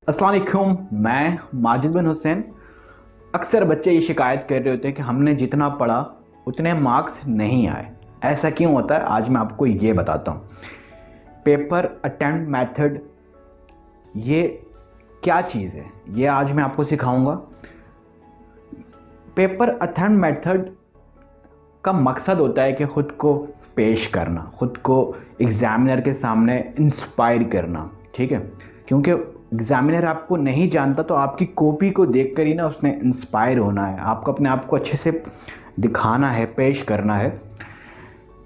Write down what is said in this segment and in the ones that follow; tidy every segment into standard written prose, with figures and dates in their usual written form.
अस्सलाम वालेकुम, मैं माजिद बिन हुसैन। अक्सर बच्चे ये शिकायत कर रहे होते हैं कि हमने जितना पढ़ा उतने मार्क्स नहीं आए। ऐसा क्यों होता है, आज मैं आपको ये बताता हूँ। पेपर अटेम्प्ट मेथड ये क्या चीज़ है, ये आज मैं आपको सिखाऊंगा। पेपर अटेम्प्ट मेथड का मकसद होता है कि ख़ुद को पेश करना, ख़ुद को एग्ज़ामिनर के सामने इंस्पायर करना, ठीक है। क्योंकि एग्ज़ामिनर आपको नहीं जानता, तो आपकी कॉपी को देखकर ही ना उसने इंस्पायर होना है। आपको अपने आप को अच्छे से दिखाना है, पेश करना है।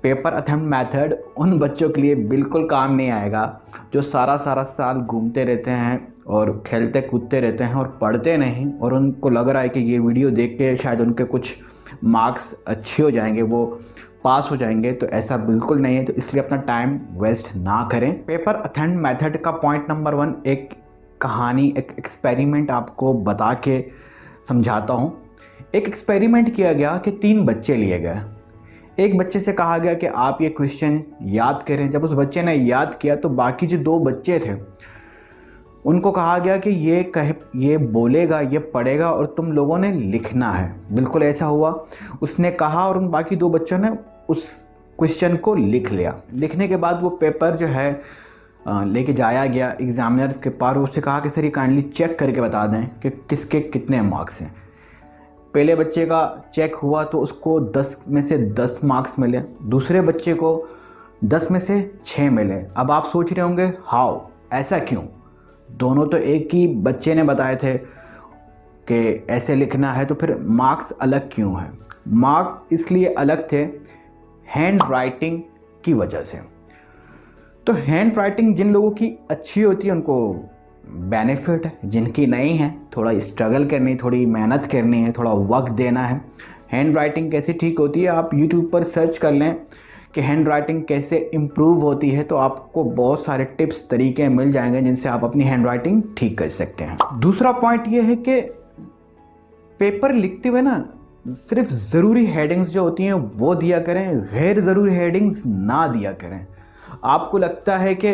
पेपर अटेम्प्ट मेथड उन बच्चों के लिए बिल्कुल काम नहीं आएगा जो सारा साल घूमते रहते हैं और खेलते कूदते रहते हैं और पढ़ते नहीं, और उनको लग रहा है कि ये वीडियो देख के शायद उनके कुछ मार्क्स अच्छे हो जाएंगे, वो पास हो जाएंगे। तो ऐसा बिल्कुल नहीं है, तो इसलिए अपना टाइम वेस्ट ना करें। पेपर अटेम्प्ट मेथड का पॉइंट नंबर 1 एक कहानी, एक एक्सपेरिमेंट आपको बता के समझाता हूँ। एक एक्सपेरिमेंट किया गया कि 3 बच्चे लिए गए। एक बच्चे से कहा गया कि आप ये क्वेश्चन याद करें। जब उस बच्चे ने याद किया तो बाकी जो 2 बच्चे थे उनको कहा गया कि ये बोलेगा, ये पढ़ेगा और तुम लोगों ने लिखना है। बिल्कुल ऐसा हुआ, उसने कहा और उन बाकी 2 बच्चों ने उस क्वेश्चन को लिख लिया। लिखने के बाद वो पेपर जो है लेके जाया गया एग्जामिनर के पास। उससे कहा कि सर ये काइंडली चेक करके बता दें कि किसके कितने मार्क्स हैं। पहले बच्चे का चेक हुआ तो उसको 10 में से 10 मार्क्स मिले, दूसरे बच्चे को 10 में से 6 मिले। अब आप सोच रहे होंगे हाउ, ऐसा क्यों? दोनों तो एक ही बच्चे ने बताए थे कि ऐसे लिखना है, तो फिर मार्क्स अलग क्यों हैं? मार्क्स इसलिए अलग थे हैंड राइटिंग की वजह से। तो हैंड राइटिंग जिन लोगों की अच्छी होती है उनको बेनिफिट है, जिनकी नहीं है थोड़ा स्ट्रगल करनी, थोड़ी मेहनत करनी है, थोड़ा वक्त देना है। हैंड राइटिंग कैसे ठीक होती है, आप यूट्यूब पर सर्च कर लें कि हैंड राइटिंग कैसे इम्प्रूव होती है, तो आपको बहुत सारे टिप्स तरीके मिल जाएंगे जिनसे आप अपनी हैंड राइटिंग ठीक कर सकते हैं। दूसरा पॉइंट ये है कि पेपर लिखते हुए ना सिर्फ ज़रूरी हेडिंग्स जो होती हैं वो दिया करें, गैर ज़रूरी हेडिंग्स ना दिया करें। आपको लगता है कि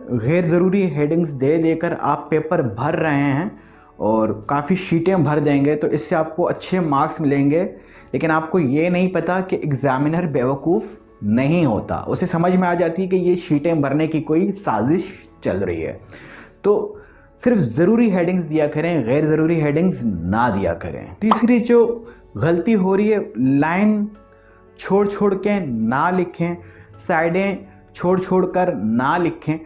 गैर ज़रूरी हेडिंग्स दे देकर आप पेपर भर रहे हैं और काफ़ी शीटें भर देंगे तो इससे आपको अच्छे मार्क्स मिलेंगे, लेकिन आपको ये नहीं पता कि एग्ज़ामिनर बेवकूफ़ नहीं होता। उसे समझ में आ जाती है कि ये शीटें भरने की कोई साजिश चल रही है। तो सिर्फ ज़रूरी हेडिंग्स दिया करें, गैर ज़रूरी हेडिंग्स ना दिया करें। तीसरी जो गलती हो रही है, लाइन छोड़ छोड़ के ना लिखें, साइडें छोड़ छोड़ कर ना लिखें,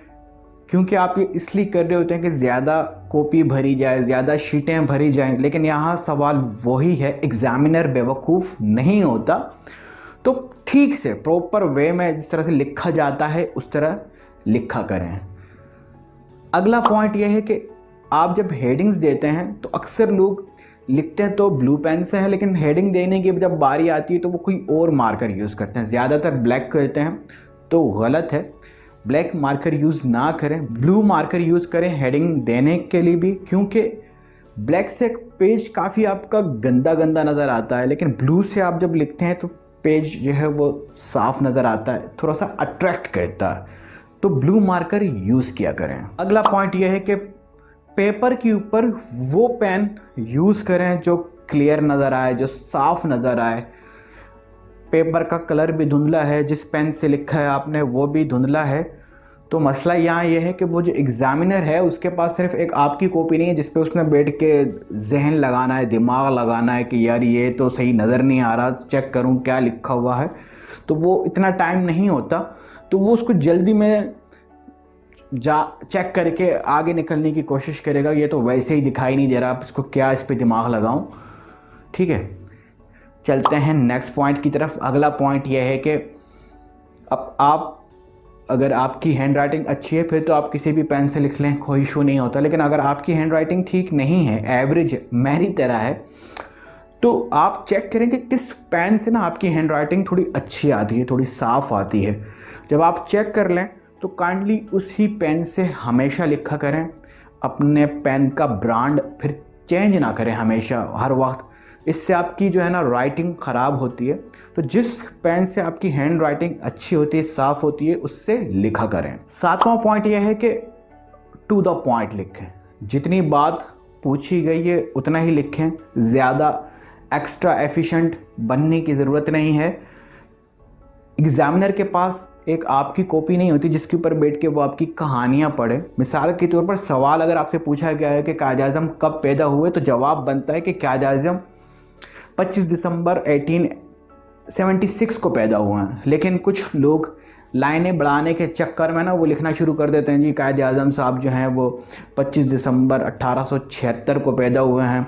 क्योंकि आप ये इसलिए कर रहे होते हैं कि ज़्यादा कॉपी भरी जाए, ज़्यादा शीटें भरी जाएं। लेकिन यहाँ सवाल वही है, एग्ज़ामिनर बेवकूफ़ नहीं होता। तो ठीक से प्रॉपर वे में जिस तरह से लिखा जाता है उस तरह लिखा करें। अगला पॉइंट यह है कि आप जब हेडिंग्स देते हैं तो अक्सर लोग लिखते हैं तो ब्लू पेन से है, लेकिन हेडिंग देने की जब बारी आती है तो वो कोई और मार्कर यूज़ करते हैं, ज़्यादातर ब्लैक करते हैं, तो गलत है। ब्लैक मार्कर यूज़ ना करें, ब्लू मार्कर यूज़ करें हेडिंग देने के लिए भी, क्योंकि ब्लैक से पेज काफ़ी आपका गंदा गंदा नज़र आता है, लेकिन ब्लू से आप जब लिखते हैं तो पेज जो है वो साफ़ नज़र आता है, थोड़ा सा अट्रैक्ट करता है। तो ब्लू मार्कर यूज़ किया करें। अगला पॉइंट यह है कि पेपर के ऊपर वो पेन यूज़ करें जो क्लियर नज़र आए, जो साफ़ नज़र आए। पेपर का कलर भी धुंधला है, जिस पेन से लिखा है आपने वो भी धुंधला है। तो मसला यहाँ ये है कि वो जो एग्ज़ामिनर है उसके पास सिर्फ एक आपकी कॉपी नहीं है जिस पे उसने बैठ के जहन लगाना है, दिमाग लगाना है कि यार ये तो सही नज़र नहीं आ रहा, चेक करूँ क्या लिखा हुआ है। तो वो इतना टाइम नहीं होता, तो वो उसको जल्दी में चेक करके आगे निकलने की कोशिश करेगा। ये तो वैसे ही दिखाई नहीं दे रहा, आप इसको क्या इस पर दिमाग लगाऊँ। ठीक है, चलते हैं नेक्स्ट पॉइंट की तरफ। अगला पॉइंट यह है कि अब आप अगर आपकी हैंड राइटिंग अच्छी है फिर तो आप किसी भी पेन से लिख लें, कोई इशू नहीं होता। लेकिन अगर आपकी हैंड राइटिंग ठीक नहीं है, एवरेज मेरी तरह है, तो आप चेक करें कि किस पेन से ना आपकी हैंड राइटिंग थोड़ी अच्छी आती है, थोड़ी साफ़ आती है। जब आप चेक कर लें तो काइंडली उसी पेन से हमेशा लिखा करें। अपने पेन का ब्रांड फिर चेंज ना करें हमेशा, हर वक्त, इससे आपकी जो है ना राइटिंग ख़राब होती है। तो जिस पेन से आपकी हैंड राइटिंग अच्छी होती है, साफ़ होती है, उससे लिखा करें। 7वां पॉइंट यह है कि टू द पॉइंट लिखें, जितनी बात पूछी गई है उतना ही लिखें, ज़्यादा एक्स्ट्रा एफिशिएंट बनने की ज़रूरत नहीं है। एग्ज़ामिनर के पास एक आपकी कॉपी नहीं होती जिसके ऊपर बैठ के वो आपकी कहानियाँ पढ़े। मिसाल के तौर पर सवाल अगर आपसे पूछा गया है कि कायद-ए-आज़म कब पैदा हुए, तो जवाब बनता है कि कायद-ए-आज़म 25 दिसंबर 1876 को पैदा हुए हैं। लेकिन कुछ लोग लाइनें बढ़ाने के चक्कर में ना वो लिखना शुरू कर देते हैं, जी कायद-ए-आज़म साहब जो हैं वो 25 दिसंबर 1876 को पैदा हुए हैं,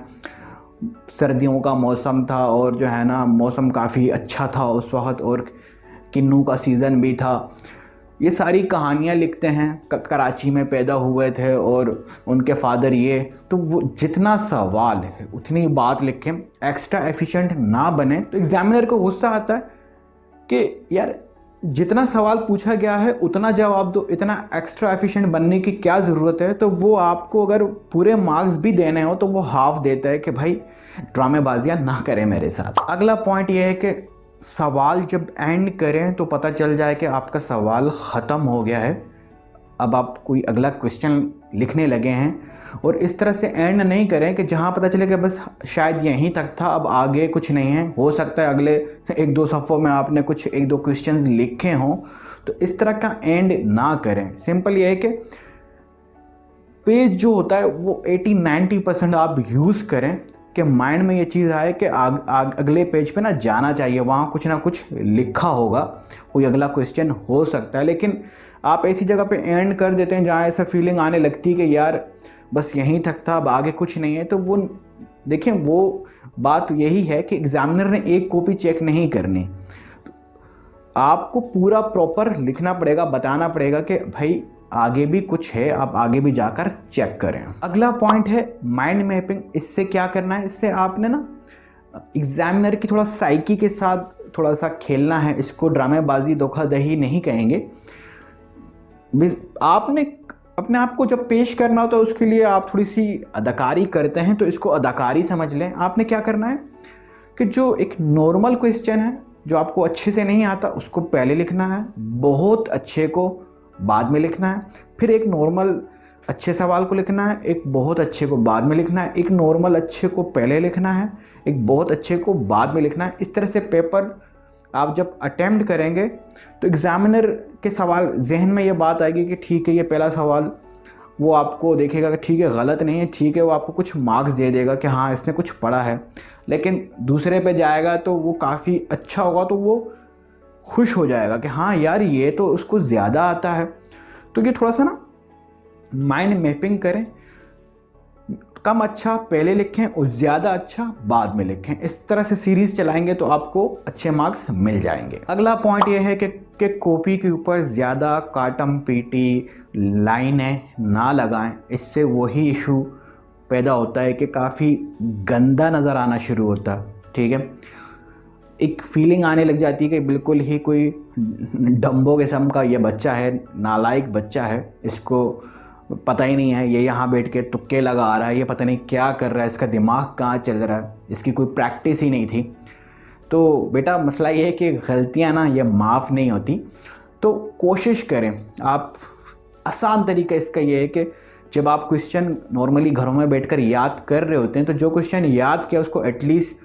सर्दियों का मौसम था और जो है ना मौसम काफ़ी अच्छा था उस वक़्त और किन्नू का सीज़न भी था। ये सारी कहानियाँ लिखते हैं, कराची में पैदा हुए थे और उनके फादर ये। तो वो जितना सवाल है उतनी बात लिखें, एक्स्ट्रा एफिशिएंट ना बने। तो एग्ज़ामिनर को गुस्सा आता है कि यार जितना सवाल पूछा गया है उतना जवाब दो, इतना एक्स्ट्रा एफिशिएंट बनने की क्या ज़रूरत है। तो वो आपको अगर पूरे मार्क्स भी देने हो तो वो हाफ देता है कि भाई ड्रामेबाजियाँ ना करें मेरे साथ। अगला पॉइंट ये है कि सवाल जब एंड करें तो पता चल जाए कि आपका सवाल ख़त्म हो गया है, अब आप कोई अगला क्वेश्चन लिखने लगे हैं। और इस तरह से एंड नहीं करें कि जहां पता चले कि बस शायद यहीं तक था, अब आगे कुछ नहीं है। हो सकता है अगले 1-2 सफ़ों में आपने कुछ 1-2 क्वेश्चंस लिखे हों। तो इस तरह का एंड ना करें। सिंपल ये है कि पेज जो होता है वो 80-90% आप यूज़ करें कि माइंड में ये चीज़ आए कि अगले पेज पे ना जाना चाहिए, वहाँ कुछ ना कुछ लिखा होगा, कोई अगला क्वेश्चन हो सकता है। लेकिन आप ऐसी जगह पे एंड कर देते हैं जहाँ ऐसा फीलिंग आने लगती है कि यार बस यहीं तक था, अब आगे कुछ नहीं है। तो वो देखें, वो बात यही है कि एग्ज़ामिनर ने एक कॉपी चेक नहीं करनी, आपको पूरा प्रॉपर लिखना पड़ेगा, बताना पड़ेगा कि भाई आगे भी कुछ है, आप आगे भी जाकर चेक करें। अगला पॉइंट है माइंड मैपिंग। इससे क्या करना है, इससे आपने ना एग्जामिनर की थोड़ा साइकी के साथ थोड़ा सा खेलना है। इसको ड्रामेबाजी, धोखाधड़ी नहीं कहेंगे। आपने अपने आप को जब पेश करना हो तो उसके लिए आप थोड़ी सी अदाकारी करते हैं, तो इसको अदाकारी समझ लें। आपने क्या करना है कि जो एक नॉर्मल क्वेश्चन है जो आपको अच्छे से नहीं आता उसको पहले लिखना है, बहुत अच्छे को बाद में लिखना है, फिर एक नॉर्मल अच्छे सवाल को लिखना है, एक बहुत अच्छे को बाद में लिखना है, एक नॉर्मल अच्छे को पहले लिखना है, एक बहुत अच्छे को बाद में लिखना है। इस तरह से पेपर आप जब अटेम्प्ट करेंगे तो एग्ज़ामिनर के सवाल जहन में ये बात आएगी कि ठीक है ये पहला सवाल, वो आपको देखेगा कि ठीक है गलत नहीं है, ठीक है, वो आपको कुछ मार्क्स दे देगा कि हाँ इसने कुछ पढ़ा है। लेकिन दूसरे पे जाएगा तो वो काफ़ी अच्छा होगा, तो वो खुश हो जाएगा कि हाँ यार ये तो उसको ज़्यादा आता है। तो ये थोड़ा सा ना माइंड मैपिंग करें, कम अच्छा पहले लिखें और ज़्यादा अच्छा बाद में लिखें। इस तरह से सीरीज़ चलाएंगे तो आपको अच्छे मार्क्स मिल जाएंगे। अगला पॉइंट ये है कि कॉपी के ऊपर ज़्यादा काटम पीटी लाइनें ना लगाएं। इससे वही इशू पैदा होता है कि काफ़ी गंदा नज़र आना शुरू होता है। ठीक है, एक फीलिंग आने लग जाती है कि बिल्कुल ही कोई डम्बो किस्म का ये बच्चा है, नालायक बच्चा है, इसको पता ही नहीं है, ये यहाँ बैठ के तुक्के लगा रहा है, ये पता नहीं क्या कर रहा है, इसका दिमाग कहाँ चल रहा है, इसकी कोई प्रैक्टिस ही नहीं थी। तो बेटा मसला ये है कि गलतियाँ ना ये माफ़ नहीं होती। तो कोशिश करें आप, आसान तरीका इसका ये है कि जब आप क्वेश्चन नॉर्मली घरों में बैठकर याद कर रहे होते हैं तो जो क्वेश्चन याद किया उसको एटलीस्ट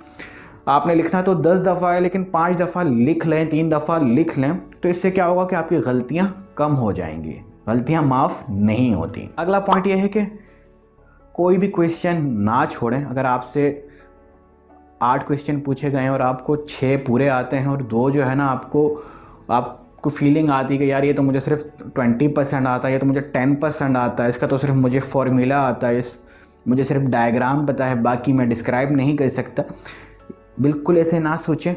आपने लिखना तो 10 दफ़ा है, लेकिन 5 दफ़ा लिख लें, 3 दफ़ा लिख लें। तो इससे क्या होगा कि आपकी गलतियाँ कम हो जाएंगी, गलतियाँ माफ़ नहीं होती। अगला पॉइंट यह है कि कोई भी क्वेश्चन ना छोड़ें। अगर आपसे 8 क्वेश्चन पूछे गए हैं और आपको 6 पूरे आते हैं और 2 जो है ना आपको फीलिंग आती है कि यार ये तो मुझे सिर्फ 20% आता है, ये तो मुझे 10% आता है, इसका तो सिर्फ मुझे फॉर्मूला आता है, मुझे सिर्फ डायग्राम पता है, बाकी मैं डिस्क्राइब नहीं कर सकता। बिल्कुल ऐसे ना सोचें।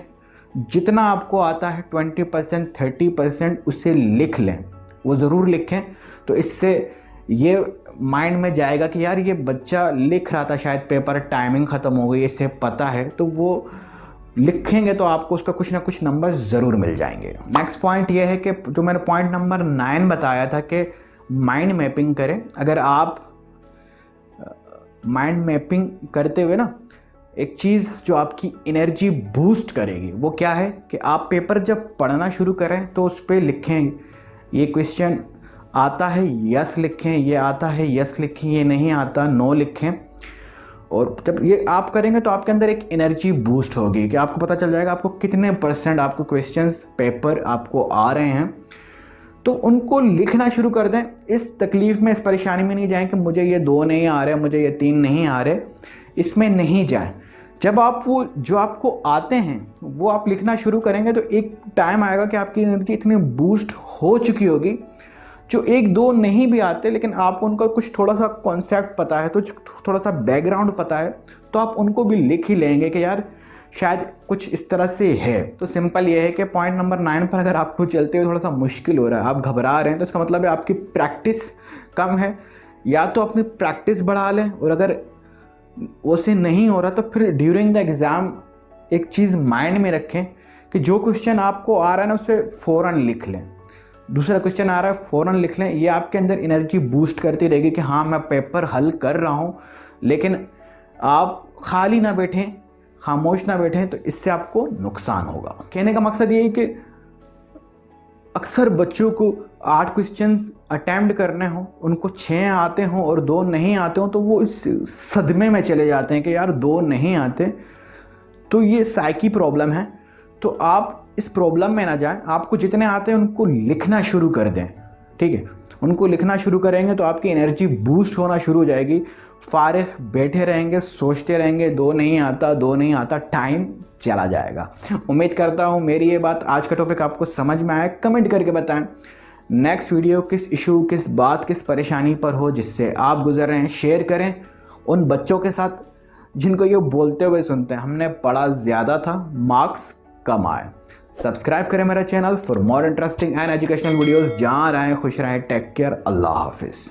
जितना आपको आता है 20% 30% उससे लिख लें, वो ज़रूर लिखें। तो इससे ये माइंड में जाएगा कि यार ये बच्चा लिख रहा था, शायद पेपर टाइमिंग ख़त्म हो गई, इसे पता है, तो वो लिखेंगे तो आपको उसका कुछ ना कुछ नंबर ज़रूर मिल जाएंगे। नेक्स्ट पॉइंट ये है कि जो मैंने पॉइंट नंबर 9 बताया था कि माइंड मैपिंग करें। अगर आप माइंड मैपिंग करते हुए ना एक चीज़ जो आपकी एनर्जी बूस्ट करेगी वो क्या है कि आप पेपर जब पढ़ना शुरू करें तो उस पर लिखें ये क्वेश्चन आता है यस लिखें, ये आता है यस लिखें, ये नहीं आता नो लिखें। और जब ये आप करेंगे तो आपके अंदर एक एनर्जी बूस्ट होगी कि आपको पता चल जाएगा आपको कितने % आपको क्वेश्चंस पेपर आपको आ रहे हैं। तो उनको लिखना शुरू कर दें। इस तकलीफ़ में, इस परेशानी में नहीं जाएं कि मुझे ये 2 नहीं आ रहे, मुझे ये 3 नहीं आ रहे, इसमें नहीं जाएं। जब आप वो जो आपको आते हैं वो आप लिखना शुरू करेंगे तो एक टाइम आएगा कि आपकी एनर्जी इतनी बूस्ट हो चुकी होगी, जो 1-2 नहीं भी आते लेकिन आपको उनका कुछ थोड़ा सा कॉन्सेप्ट पता है, तो थोड़ा सा बैकग्राउंड पता है, तो आप उनको भी लिख ही लेंगे कि यार शायद कुछ इस तरह से है। तो सिंपल ये है कि पॉइंट नंबर 9 पर अगर आपको चलते हुए थोड़ा सा मुश्किल हो रहा है, आप घबरा रहे हैं, तो इसका मतलब है आपकी प्रैक्टिस कम है। या तो अपनी प्रैक्टिस बढ़ा लें, और अगर उससे नहीं हो रहा तो फिर ड्यूरिंग द एग्ज़ाम एक चीज़ माइंड में रखें कि जो क्वेश्चन आपको आ रहा है ना उसे फ़ौरन लिख लें। दूसरा क्वेश्चन आ रहा है फ़ौरन लिख लें। ये आपके अंदर एनर्जी बूस्ट करती रहेगी कि हाँ मैं पेपर हल कर रहा हूँ। लेकिन आप खाली ना बैठें, खामोश ना बैठें, तो इससे आपको नुकसान होगा। कहने का मकसद ये है कि अक्सर बच्चों को 8 क्वेश्चंस अटैम्प्ट करने हों, उनको 6 आते हों और 2 नहीं आते हों, तो वो इस सदमे में चले जाते हैं कि यार 2 नहीं आते। तो ये साइकी प्रॉब्लम है। तो आप इस प्रॉब्लम में ना जाएं, आपको जितने आते हैं उनको लिखना शुरू कर दें, ठीक है। उनको लिखना शुरू करेंगे तो आपकी एनर्जी बूस्ट होना शुरू हो जाएगी। फारिग बैठे रहेंगे, सोचते रहेंगे 2 नहीं आता, 2 नहीं आता, टाइम चला जाएगा। उम्मीद करता हूँ मेरी ये बात, आज का टॉपिक आपको समझ में आया। कमेंट करके बताएं नेक्स्ट वीडियो किस इशू, किस बात, किस परेशानी पर हो जिससे आप गुजर रहे हैं। शेयर करें उन बच्चों के साथ जिनको ये बोलते हुए सुनते हैं हमने पढ़ा ज़्यादा था, मार्क्स कम आए। सब्सक्राइब करें मेरा channel for more interesting and educational videos. जहाँ रहें खुश रहें, टेक केयर, अल्लाह हाफिज़।